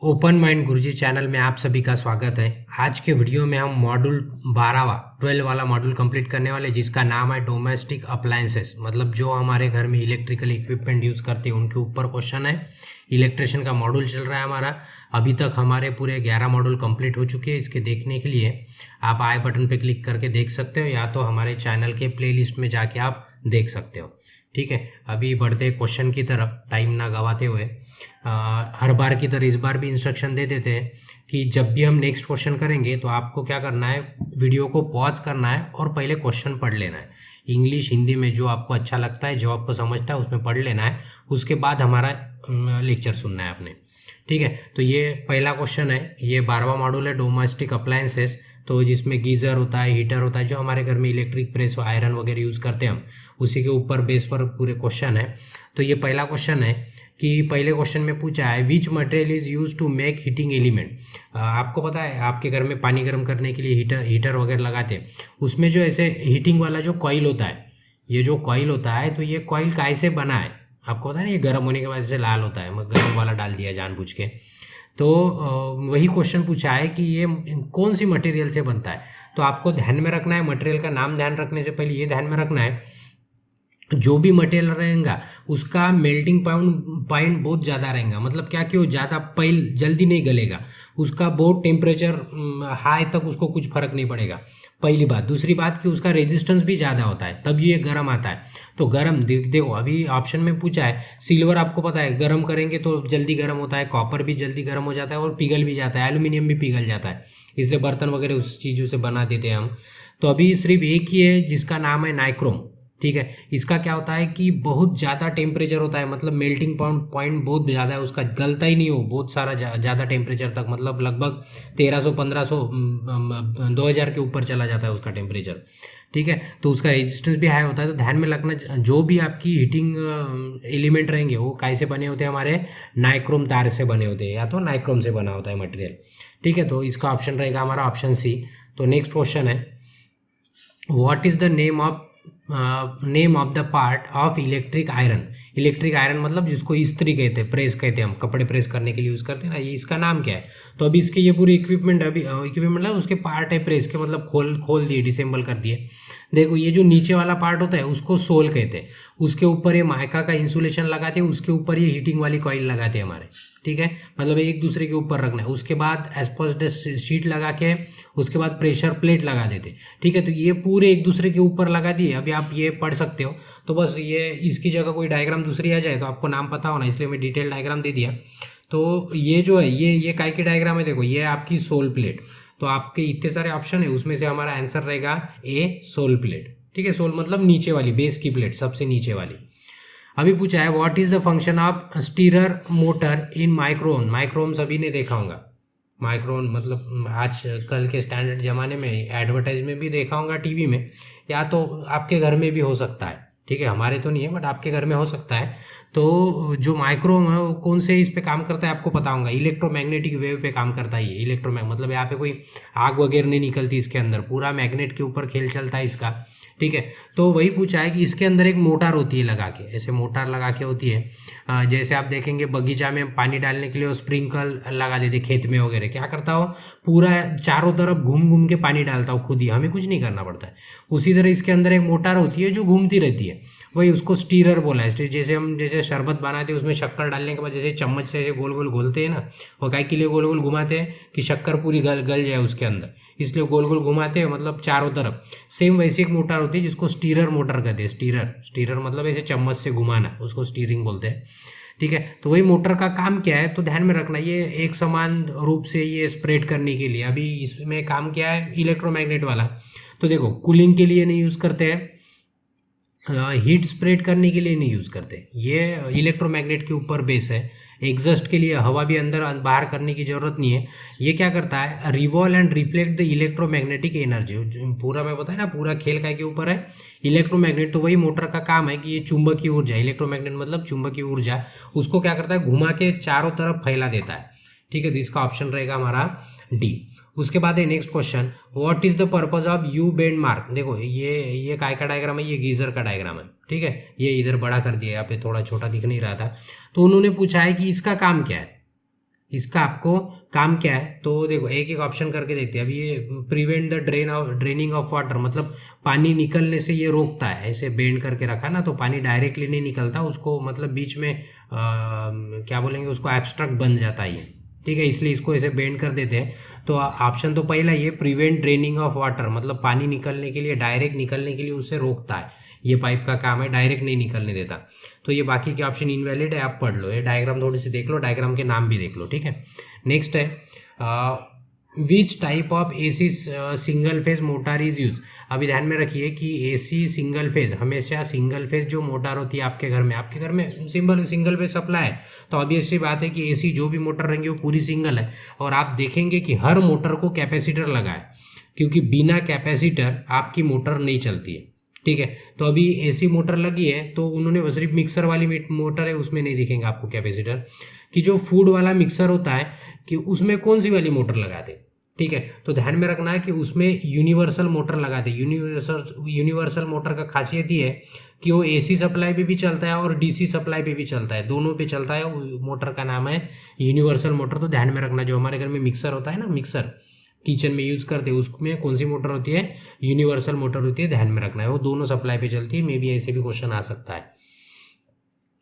Open mind गुरुजी channel में आप सभी का स्वागत है। आज के वीडियो में हम मॉड्यूल 12 वाला मॉड्यूल कंप्लीट करने वाले, जिसका नाम है डोमेस्टिक अप्लायंसेस। मतलब जो हमारे घर में इलेक्ट्रिकल इक्विपमेंट यूज़ करते हैं उनके ऊपर क्वेश्चन है। इलेक्ट्रिशियन का मॉड्यूल चल रहा है हमारा। अभी तक हमारे पूरे 11 मॉड्यूल कंप्लीट हो चुके हैं। इसके देखने के लिए आप आई बटन पर क्लिक करके देख सकते हो, या तो हमारे चैनल के प्ले में जाके आप देख सकते हो। ठीक है, अभी बढ़ते क्वेश्चन की तरफ टाइम ना गवाते हुए। हर बार की तरह इस बार भी इंस्ट्रक्शन दे देते हैं कि जब भी हम नेक्स्ट क्वेश्चन करेंगे तो आपको क्या करना है, वीडियो को पॉज करना है और पहले क्वेश्चन पढ़ लेना है। इंग्लिश हिंदी में जो आपको अच्छा लगता है, जो आपको समझता है उसमें पढ़ लेना है। उसके बाद हमारा लेक्चर सुनना है आपने। ठीक है, तो ये पहला क्वेश्चन है। ये 12वां मॉड्यूल है डोमेस्टिक अप्लायंसेस, तो जिसमें गीज़र होता है, हीटर होता है, जो हमारे घर में इलेक्ट्रिक प्रेस और आयरन वगैरह यूज़ करते हैं हम, उसी के ऊपर बेस पर पूरे क्वेश्चन है। तो ये पहला क्वेश्चन है कि पहले क्वेश्चन में पूछा है which material is use to make heating element. आपको पता है आपके घर में पानी गर्म करने के लिए हीटर वगैरह लगाते हैं, उसमें जो ऐसे हीटिंग वाला जो कॉइल होता है, ये जो कॉइल होता है, तो ये कॉइल कैसे बना है आपको पता है ना। ये गर्म होने के बाद से लाल होता है, मैं गर्म वाला डाल दिया जानबूझ के। तो वही क्वेश्चन पूछा है कि ये कौन सी मटेरियल से बनता है। तो आपको ध्यान में रखना है, मटेरियल का नाम ध्यान रखने से पहले ये ध्यान में रखना है, जो भी मटेरियल रहेगा उसका मेल्टिंग पॉइंट बहुत ज़्यादा रहेगा। मतलब क्या कि वो ज़्यादा पहल जल्दी नहीं गलेगा, उसका बहुत टेम्परेचर हाई तक उसको कुछ फर्क नहीं पड़ेगा, पहली बात। दूसरी बात कि उसका रेजिस्टेंस भी ज़्यादा होता है, तब ये गर्म आता है। तो गर्म देखो, अभी ऑप्शन में पूछा है सिल्वर, आपको पता है गर्म करेंगे तो जल्दी गर्म होता है, कॉपर भी जल्दी गर्म हो जाता है और पिघल भी जाता है, एल्यूमिनियम भी पिघल जाता है, इसलिए बर्तन वगैरह उस चीज़ों से बना देते हैं हम। तो अभी सिर्फ एक ही है जिसका नाम है नाइक्रोम। ठीक है, इसका क्या होता है कि बहुत ज़्यादा टेम्परेचर होता है, मतलब मेल्टिंग पॉइंट बहुत ज़्यादा है उसका, गलता ही नहीं हो बहुत सारा ज़्यादा टेम्परेचर तक, मतलब लगभग 1300 1500 2000 के ऊपर चला जाता है उसका टेम्परेचर। ठीक है, तो उसका रेजिस्टेंस भी हाई होता है। तो ध्यान में रखना, जो भी आपकी हीटिंग एलिमेंट रहेंगे वो कैसे बने होते हैं, हमारे नाइक्रोम तार से बने होते हैं, या तो नाइक्रोम से बना होता है मटेरियल। ठीक है, तो इसका ऑप्शन रहेगा हमारा ऑप्शन सी। तो नेक्स्ट क्वेश्चन है, what is the name of the part of electric iron. Electric iron मतलब जिसको इस्त्री कहते हैं, प्रेस कहते हैं, हम कपड़े प्रेस करने के लिए यूज़ करते हैं ना, ये इसका नाम क्या है। तो अभी इसके ये पूरी इक्विपमेंट, अभी इक्विपमेंट मतलब उसके पार्ट है प्रेस के, मतलब खोल दिए, डिसेंबल कर दिए। देखो ये जो नीचे वाला पार्ट होता है उसको सोल कहते हैं, उसके ऊपर ये माइका का इंसुलेशन लगाते हैं, उसके ऊपर ये हीटिंग वाली कॉइल लगाते हैं हमारे। ठीक है, मतलब एक दूसरे के ऊपर रखना है। उसके बाद एस्बेस्टस शीट लगा के उसके बाद प्रेशर प्लेट लगा देते। ठीक है, तो ये पूरे एक दूसरे के ऊपर लगा दिए। अभी आप ये पढ़ सकते हो, तो बस ये इसकी जगह कोई डायग्राम दूसरी आ जाए तो आपको नाम पता होना, इसलिए मैं डिटेल डायग्राम दे दिया। तो ये जो है ये काय की डायग्राम है, देखो ये आपकी सोल प्लेट। तो आपके इतने सारे ऑप्शन है, उसमें से हमारा आंसर रहेगा ए, सोल प्लेट। ठीक है, सोल मतलब नीचे वाली, बेस की प्लेट, सबसे नीचे वाली। अभी पूछा है what is the function of stirrer motor in micron. Micron सभी ने देखा होगा, माइक्रोन मतलब आज कल के स्टैंडर्ड ज़माने में एडवर्टाइज में भी देखा होगा, टीवी में, या तो आपके घर में भी हो सकता है। ठीक है, हमारे तो नहीं है बट आपके घर में हो सकता है। तो जो माइक्रोन है वो कौन से इस पे काम करता है आपको पता होगा, इलेक्ट्रोमैग्नेटिक वेव पे काम करता है। ये इलेक्ट्रोमैग मतलब यहाँ पे कोई आग वगैरह नहीं निकलती इसके अंदर, पूरा मैग्नेट के ऊपर खेल चलता है इसका। ठीक है, तो वही पूछा है कि इसके अंदर एक मोटर होती है लगा के, ऐसे मोटर लगा के होती है। जैसे आप देखेंगे बगीचा में पानी डालने के लिए वो स्प्रिंकल लगा देते खेत में वगैरह, क्या करता हो पूरा चारों तरफ घूम घूम के पानी डालता हो खुद ही, हमें कुछ नहीं करना पड़ता है। उसी तरह इसके अंदर एक मोटर होती है जो घूमती रहती है, वही उसको स्टीरर बोला है। जैसे हम जैसे शरबत बनाते हैं उसमें शक्कर डालने के बाद जैसे चम्मच से ऐसे गोल गोल घोलते हैं ना, वो काय के लिए गोल गोल घुमाते हैं कि शक्कर पूरी गल जाए उसके अंदर, इसलिए गोल गोल घुमाते हैं, मतलब चारों तरफ। सेम वैसी एक मोटर होती है जिसको स्टीरर मोटर कहते हैं। स्टीरर मतलब ऐसे चम्मच से घुमाना, उसको स्टीयरिंग बोलते हैं। ठीक है, तो वही मोटर का काम क्या है, तो ध्यान में रखना, ये एक समान रूप से ये स्प्रेड करने के लिए। अभी इसमें काम क्या है इलेक्ट्रोमैग्नेट वाला, तो देखो कूलिंग के लिए नहीं यूज़ करते हैं, हीट स्प्रेड करने के लिए नहीं यूज़ करते, ये इलेक्ट्रोमैग्नेट के ऊपर बेस है। एग्जॉस्ट के लिए हवा भी अंदर बाहर करने की ज़रूरत नहीं है। ये क्या करता है, revolve and reflect the electromagnetic energy. पूरा मैं बताया ना, पूरा खेल काय के ऊपर है इलेक्ट्रोमैग्नेट। तो वही मोटर का काम है कि ये चुंबकीय ऊर्जा, इलेक्ट्रोमैग्नेट मतलब चुंबकीय ऊर्जा, उसको क्या करता है घुमा के चारों तरफ फैला देता है। ठीक है, तो इसका ऑप्शन रहेगा हमारा डी। उसके बाद है next question, what is the purpose of you bend mark. देखो ये काय का डायग्राम है, ये गीजर का डायग्राम है। ठीक है, ये इधर बड़ा कर दिया, यहाँ पे थोड़ा छोटा दिख नहीं रहा था। तो उन्होंने पूछा है कि इसका काम क्या है, इसका आपको काम क्या है, तो देखो एक एक ऑप्शन करके देखते हैं। अभी ये prevent the draining of water, मतलब पानी निकलने से ये रोकता है। ऐसे बेंड करके रखा ना तो पानी डायरेक्टली नहीं निकलता, उसको मतलब बीच में क्या बोलेंगे उसको, एब्स्ट्रैक्ट बन जाता है ये, ठीक है, इसलिए इसको ऐसे बेंड कर देते हैं। तो ऑप्शन तो पहला ये प्रिवेंट ड्रेनिंग ऑफ वाटर, मतलब पानी निकलने के लिए, डायरेक्ट निकलने के लिए उससे रोकता है। ये पाइप का काम है, डायरेक्ट नहीं निकलने देता। तो ये बाकी के ऑप्शन इनवैलिड है, आप पढ़ लो, ये डायग्राम थोड़ी सी देख लो, डायग्राम के नाम भी देख लो, ठीक है। नेक्स्ट है which type of AC single phase motor is use. अभी ध्यान में रखिए कि एसी सिंगल फेज, हमेशा सिंगल फेज जो मोटर होती है आपके घर में सिंगल फेज सप्लाई है, तो ऑब्वियसली बात है कि एसी जो भी मोटर रहेंगी वो पूरी सिंगल है। और आप देखेंगे कि हर मोटर को कैपेसिटर लगा है, क्योंकि बिना कैपेसिटर आपकी मोटर नहीं चलती है, ठीक है। तो अभी एसी मोटर लगी है तो उन्होंने सिर्फ मिक्सर वाली मोटर है, उसमें नहीं दिखेंगे आपको कैपेसिटर। कि जो फूड वाला मिक्सर होता है कि उसमें कौन सी वाली मोटर लगाते, ठीक है। तो ध्यान में रखना है कि उसमें यूनिवर्सल मोटर लगाते। यूनिवर्सल मोटर का खासियत ये है कि वो एसी सप्लाई पे भी चलता है और डीसी सप्लाई पे भी चलता है, दोनों पे चलता है। मोटर का नाम है यूनिवर्सल मोटर। तो ध्यान में रखना, जो हमारे घर में मिक्सर होता है ना, मिक्सर किचन में यूज़ करते हैं, उसमें कौन सी मोटर होती है, यूनिवर्सल मोटर होती है, ध्यान में रखना है। वो दोनों सप्लाई पे चलती है, मे बी ऐसे भी क्वेश्चन आ सकता है।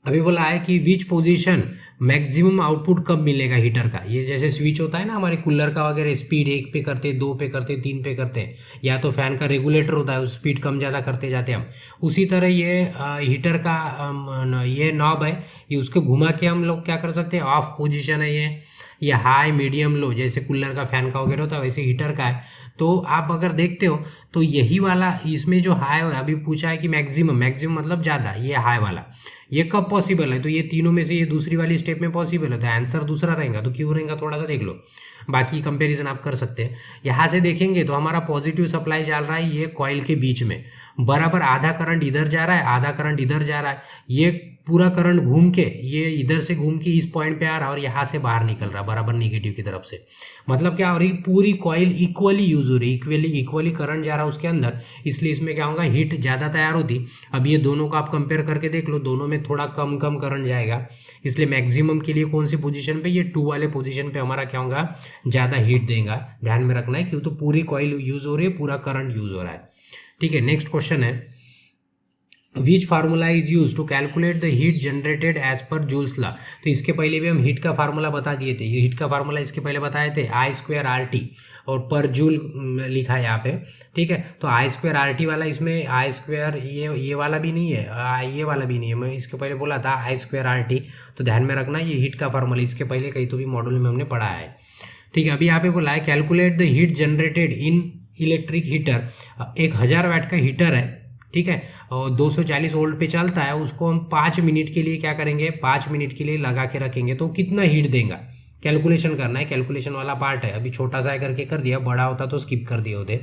अभी बोला है कि विच पोजीशन मैक्सिमम आउटपुट कब मिलेगा हीटर का। ये जैसे स्विच होता है ना हमारे कूलर का वगैरह, स्पीड 1 पे करते, 2 पे करते, 3 पे करते हैं, या तो फैन का रेगुलेटर होता है, उस स्पीड कम ज़्यादा करते जाते हैं हम। उसी तरह ये हीटर का ये नॉब है, ये उसको घुमा के हम लोग क्या कर सकते हैं, ऑफ पोजीशन है ये हाई मीडियम लो, जैसे कूलर का फैन का वगैरह होता है वैसे हीटर का है। तो आप अगर देखते हो तो यही वाला, इसमें जो हाई है, अभी पूछा है कि मैक्सिमम मतलब ज़्यादा, ये हाई वाला ये कब पॉसिबल है, तो ये तीनों में से ये दूसरी वाली स्टेप में पॉसिबल है, तो आंसर दूसरा रहेगा। तो क्यों रहेगा थोड़ा सा देख लो, बाकी कंपैरिजन आप कर सकते हैं। यहाँ से देखेंगे तो हमारा पॉजिटिव सप्लाई चल रहा है ये कॉइल के बीच में, बराबर आधा करंट इधर जा रहा है, आधा करंट इधर जा रहा है। ये पूरा करंट घूम के, ये इधर से घूम के इस पॉइंट पे आ रहा है और यहाँ से बाहर निकल रहा है बराबर नेगेटिव की तरफ से। मतलब क्या हो रही, पूरी कॉइल इक्वली यूज हो रही, इक्वली करंट जा रहा है उसके अंदर, इसलिए इसमें क्या होगा, हीट ज़्यादा तैयार होती। अब ये दोनों को आप कंपेयर करके देख लो, दोनों में थोड़ा कम करंट जाएगा, इसलिए मैक्सिमम के लिए कौन सी पोजीशन पे, ये 2 वाले पोजीशन पे हमारा क्या होगा, ज़्यादा हीट देगा। ध्यान में रखना है क्यों, तो पूरी कॉइल यूज हो रही है, पूरा करंट यूज हो रहा है, ठीक है। नेक्स्ट क्वेश्चन है which formula is use to calculate the heat generated as per Joule's law. तो इसके पहले भी हम हीट का फार्मूला बता दिए थे, ये हीट का फार्मूला इसके पहले बताए थे, I² RT, और पर जूल लिखा है यहाँ पे, ठीक है। तो I² RT वाला, इसमें I² ये वाला भी नहीं है, ये वाला भी नहीं है, मैं इसके पहले बोला था I² RT। तो ध्यान में रखना ये हीट का फार्मूला इसके पहले कहीं तो भी मॉड्यूल में हमने पढ़ा है, ठीक है। अभी यहाँ पे बोला है calculate the heat generated in electric heater. 1000 वाट का हीटर है, ठीक है, और 240 वोल्ट पे चलता है, उसको हम 5 मिनट के लिए क्या करेंगे, 5 मिनट के लिए लगा के रखेंगे, तो कितना हीट देगा कैलकुलेशन करना है, कैलकुलेशन वाला पार्ट है। अभी छोटा सा करके कर दिया, बड़ा होता तो स्किप कर दिए होते,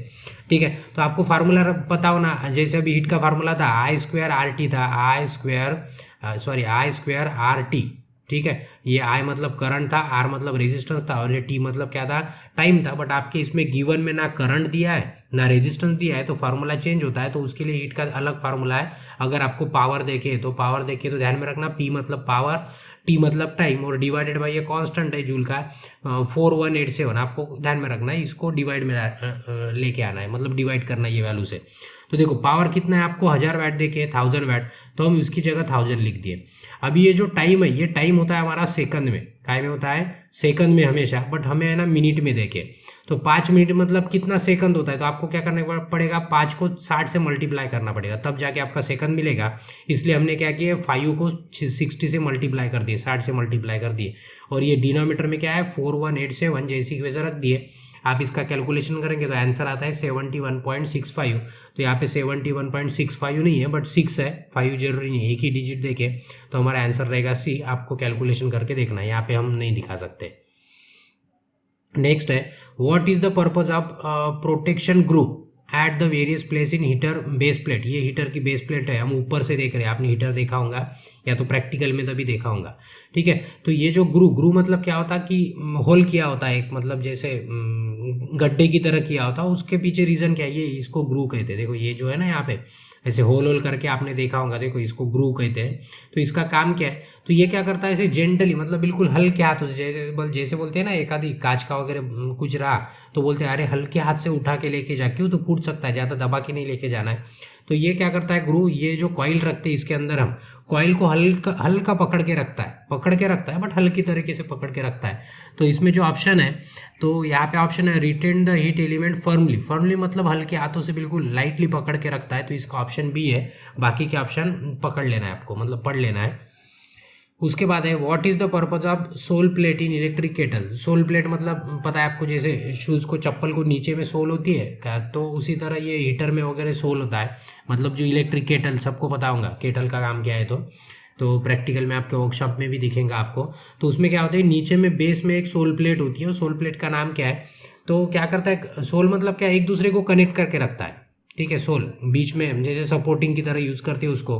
ठीक है। तो आपको फार्मूला पता होना, जैसे अभी हीट का फार्मूला था I² RT था, I² RT, ठीक है। ये I मतलब करंट था, R मतलब रेजिस्टेंस था, और ये T मतलब क्या था, टाइम था। बट आपके इसमें गिवन में ना करंट दिया है ना रेजिस्टेंस दिया है, तो फार्मूला चेंज होता है। तो उसके लिए हीट का अलग फार्मूला है। अगर आपको पावर देखे तो ध्यान में रखना, P मतलब पावर, T मतलब टाइम, और डिवाइडेड बाई ये कांस्टेंट है जूल का 4187, आपको ध्यान में रखना है, इसको डिवाइड में लेके आना है, मतलब डिवाइड करना है ये वैल्यू से। तो देखो पावर कितना है आपको, 1000 वाट देखे 1000 वाट, तो हम उसकी जगह 1000 लिख दिए। अभी ये जो टाइम है, ये टाइम होता है हमारा सेकंड में, काय में होता है, सेकंड में हमेशा, बट हमें है ना मिनट में देखे। तो 5 मिनट मतलब कितना सेकंड होता है, तो आपको क्या करना पड़ेगा, 5 को 60 से मल्टीप्लाई करना पड़ेगा, तब जाके आपका सेकंड मिलेगा। इसलिए हमने क्या किया, 5 को 60 से मल्टीप्लाई कर दिए, 60 से मल्टीप्लाई कर दिए, और ये डिनोमीटर में क्या है 4187 जैसी की वजह रख दिए। आप इसका कैलकुलेशन करेंगे तो आंसर आता है 71.65। तो यहाँ पे 71.65 नहीं है, बट 6 है, 5 जरूरी नहीं है, एक ही डिजिट देके, तो हमारा आंसर रहेगा C। आपको कैलकुलेशन करके देखना है, यहाँ पे हम नहीं दिखा सकते। नेक्स्ट है what is the purpose of protection group at the various place in heater base plate. ये हीटर की बेस प्लेट है, हम ऊपर से देख रहे हैं, आपने हीटर देखा होगा या तो प्रैक्टिकल में तभी देखा होगा, ठीक है। तो ये जो ग्रू मतलब क्या होता है कि होल किया होता है एक, मतलब जैसे गड्ढे की तरह किया होता है, उसके पीछे रीज़न क्या है, ये इसको ग्रू कहते हैं। देखो ये जो है ना यहाँ पे ऐसे होल होल करके आपने देखा होगा, देखो इसको ग्रू कहते हैं। तो इसका काम क्या है, तो ये क्या करता है, ऐसे जेंटली मतलब बिल्कुल हल्के हाथों से, जैसे बोलते हैं ना, एक आधी कांच का वगैरह कुछ रहा तो बोलते हैं अरे हल्के हाथ से उठा के लेके जा, क्यों, तो फूट सकता है, ज़्यादा दबा के नहीं लेके जाना है। तो ये क्या करता है ग्रू, ये जो कॉइल रखते हैं इसके अंदर, हम कॉइल को हल्का हल्का पकड़ के रखता है बट हल्की तरीके से पकड़ के रखता है। तो इसमें जो ऑप्शन है, तो यहाँ पे ऑप्शन है retain the heat element firmly मतलब हल्के हाथों से बिल्कुल लाइटली पकड़ के रखता है, तो इसका ऑप्शन बी है। बाकी के ऑप्शन पकड़ लेना है आपको, मतलब पढ़ लेना है। उसके बाद है what is the purpose of soul plate in electric kettle. Soul plate मतलब पता है आपको, जैसे शूज़ को, चप्पल को नीचे में सोल होती है क्या, तो उसी तरह ये हीटर में वगैरह सोल होता है। मतलब जो इलेक्ट्रिक केटल, सबको पता होगा केटल का काम क्या है, तो प्रैक्टिकल में आपके वर्कशॉप में भी दिखेगा आपको। तो उसमें क्या होता है, नीचे में बेस में एक सोल प्लेट होती है, और सोल प्लेट का नाम क्या है, तो क्या करता है सोल, मतलब क्या, एक दूसरे को कनेक्ट करके रखता है, ठीक है। सोल बीच में जैसे सपोर्टिंग की तरह यूज़ करते हैं उसको।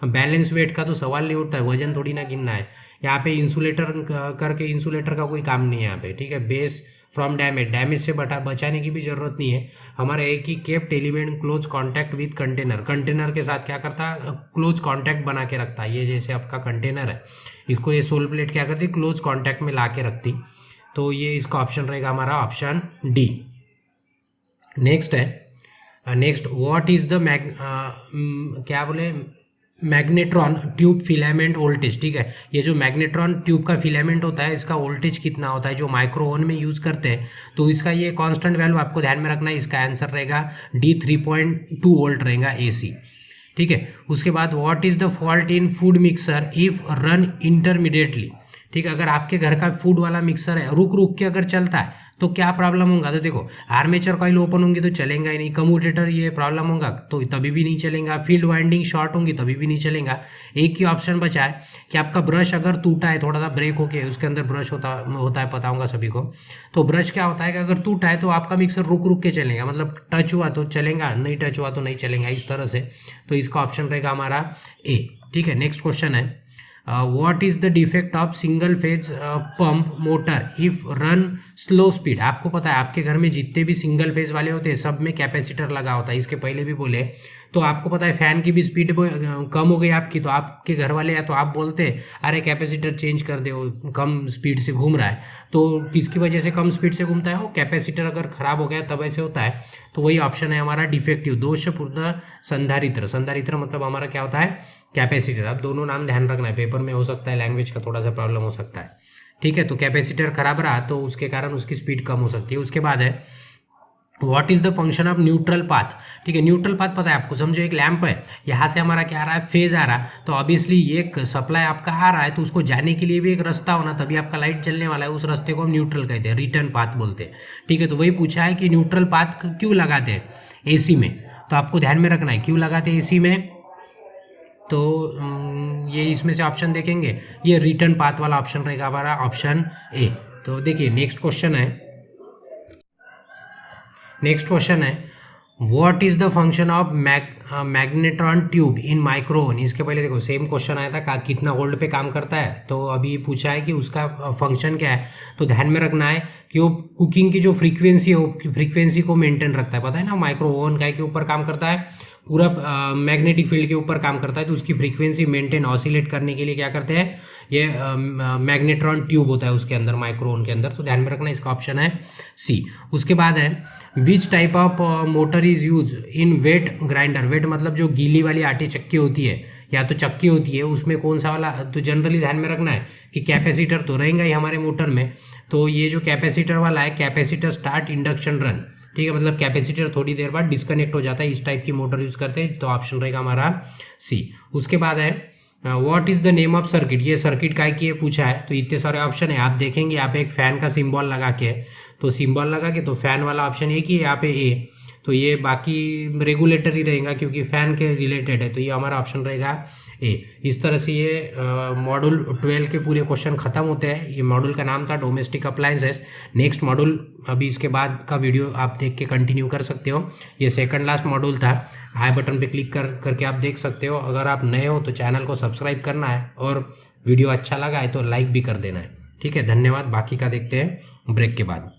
बैलेंस वेट का तो सवाल नहीं उठता है, वजन थोड़ी ना गिनना है यहाँ पे। इंसुलेटर करके, इंसुलेटर का कोई काम नहीं है यहाँ पे, ठीक है। बेस फ्रॉम डैमेज से बचाने की भी ज़रूरत नहीं है। हमारा एक he kept element close contact with container के साथ क्या करता है, क्लोज कॉन्टैक्ट बना के रखता है। ये जैसे आपका कंटेनर है, इसको ये सोल प्लेट क्या करती है, क्लोज कॉन्टैक्ट में ला के रखती। तो ये इसका ऑप्शन रहेगा हमारा ऑप्शन डी। नेक्स्ट है, नेक्स्ट व्हाट इज द क्या बोले, मैग्नेट्रॉन ट्यूब फिलामेंट वोल्टेज, ठीक है। ये जो मैग्नेट्रॉन ट्यूब का फिलामेंट होता है, इसका वोल्टेज कितना होता है, जो माइक्रो ओवन में यूज़ करते हैं, तो इसका ये कांस्टेंट वैल्यू आपको ध्यान में रखना है। इसका आंसर रहेगा डी, 3.2 वोल्ट रहेगा AC, ठीक है। उसके बाद what is the fault in food mixer if run intermediately, ठीक है। अगर आपके घर का फूड वाला मिक्सर है, रुक रुक के अगर चलता है तो क्या प्रॉब्लम होगा, तो देखो आर्मेचर कॉइल ओपन होंगी तो चलेगा ही नहीं, कम्यूटेटर ये प्रॉब्लम होगा तो तभी भी नहीं चलेगा, फील्ड वाइंडिंग शॉर्ट होंगी तभी भी नहीं चलेगा। एक ही ऑप्शन बचा है कि आपका ब्रश अगर टूटा है, थोड़ा सा ब्रेक होके उसके अंदर ब्रश होता है, पता होगा सभी को। तो ब्रश क्या होता है कि अगर टूटा है तो आपका मिक्सर रुक रुक के चलेगा, मतलब टच हुआ तो चलेगा, नहीं टच हुआ तो नहीं चलेगा, इस तरह से। तो इसका ऑप्शन रहेगा हमारा ए, ठीक है। नेक्स्ट क्वेश्चन है what is the defect of single phase pump motor if run slow speed. आपको पता है आपके घर में जितने भी सिंगल फेज वाले होते हैं सब में कैपेसिटर लगा होता है, इसके पहले भी बोले। तो आपको पता है फैन की भी स्पीड कम हो गई आपकी, तो आपके घर वाले या तो आप बोलते अरे कैपेसिटर चेंज कर दे, कम स्पीड से घूम रहा है। तो किसकी वजह से कम स्पीड से घूमता है, वो कैपेसिटर अगर खराब हो गया तब ऐसे होता है। तो वही ऑप्शन है हमारा डिफेक्टिव, दोषपूर्ण संधारित्र। संधारित्र मतलब हमारा क्या होता है, कैपेसिटर। अब दोनों नाम ध्यान रखना है, पेपर में हो सकता है लैंग्वेज का थोड़ा सा प्रॉब्लम हो सकता है, ठीक है। तो कैपेसिटर खराब रहा तो उसके कारण उसकी स्पीड कम हो सकती है। उसके बाद है what is the function of neutral path, ठीक है। न्यूट्रल पाथ पता है आपको, समझो एक लैंप है, यहाँ से हमारा क्या आ रहा है, फेज आ रहा है, तो ऑब्वियसली एक सप्लाई आपका आ रहा है तो उसको जाने के लिए भी एक रास्ता होना, तभी आपका लाइट जलने वाला है, उस रास्ते को हम न्यूट्रल कहते हैं, रिटर्न पाथ बोलते हैं, ठीक है। तो वही पूछा है कि न्यूट्रल पाथ क्यों लगाते हैं AC में, तो आपको ध्यान में रखना है क्यों लगाते हैं AC में। तो ये इसमें से ऑप्शन देखेंगे, ये रिटर्न पाथ वाला ऑप्शन रहेगा हमारा ऑप्शन ए। तो देखिए नेक्स्ट क्वेश्चन है what is the function of magnetron tube in micro oven. इसके पहले देखो सेम क्वेश्चन आया था कितना वोल्ट पे काम करता है, तो अभी पूछा है कि उसका फंक्शन क्या है। तो ध्यान में रखना है कि वो कुकिंग की जो फ्रीक्वेंसी है वो फ्रीक्वेंसी को मेंटेन रखता है, पता है ना। माइक्रो ओवन काय के ऊपर काम करता है, पूरा मैग्नेटिक फील्ड के ऊपर काम करता है, तो उसकी फ्रीक्वेंसी मेंटेन ऑसिलेट करने के लिए क्या करते हैं, ये मैग्नेट्रॉन ट्यूब होता है उसके अंदर, माइक्रोओवन के अंदर। तो ध्यान में रखना, इसका ऑप्शन है सी। उसके बाद है which type of motor is use in wet grinder. Wet मतलब जो गीली वाली आटे चक्की होती है या तो चक्की होती है, उसमें कौन सा वाला, तो जनरली ध्यान में रखना है कि कैपेसिटर तो रहेगा ही हमारे मोटर में। तो ये जो कैपेसिटर वाला है, कैपेसिटर स्टार्ट इंडक्शन रन, ठीक है, मतलब कैपेसिटर थोड़ी देर बाद डिस्कनेक्ट हो जाता है, इस टाइप की मोटर यूज करते हैं, तो ऑप्शन रहेगा हमारा सी। उसके बाद है what is the name of circuit. ये सर्किट काय की है पूछा है, तो इतने सारे ऑप्शन है, आप देखेंगे यहाँ पे एक फैन का सिंबल लगा के, तो सिंबल लगा के तो फैन वाला ऑप्शन एक ही है यहाँ पे ए, तो ये बाकी रेगुलेटर ही रहेगा क्योंकि फैन के रिलेटेड है, तो ये हमारा ऑप्शन रहेगा ए। इस तरह से ये मॉड्यूल 12 के पूरे क्वेश्चन खत्म होते हैं। ये मॉड्यूल का नाम था डोमेस्टिक अप्लायंसेस। नेक्स्ट मॉड्यूल अभी इसके बाद का वीडियो आप देख के कंटिन्यू कर सकते हो, ये सेकंड लास्ट मॉड्यूल था। आई बटन पे क्लिक करके आप देख सकते हो। अगर आप नए हो तो चैनल को सब्सक्राइब करना है और वीडियो अच्छा लगा है तो लाइक भी कर देना है, ठीक है। धन्यवाद। बाकी का देखते हैं ब्रेक के बाद।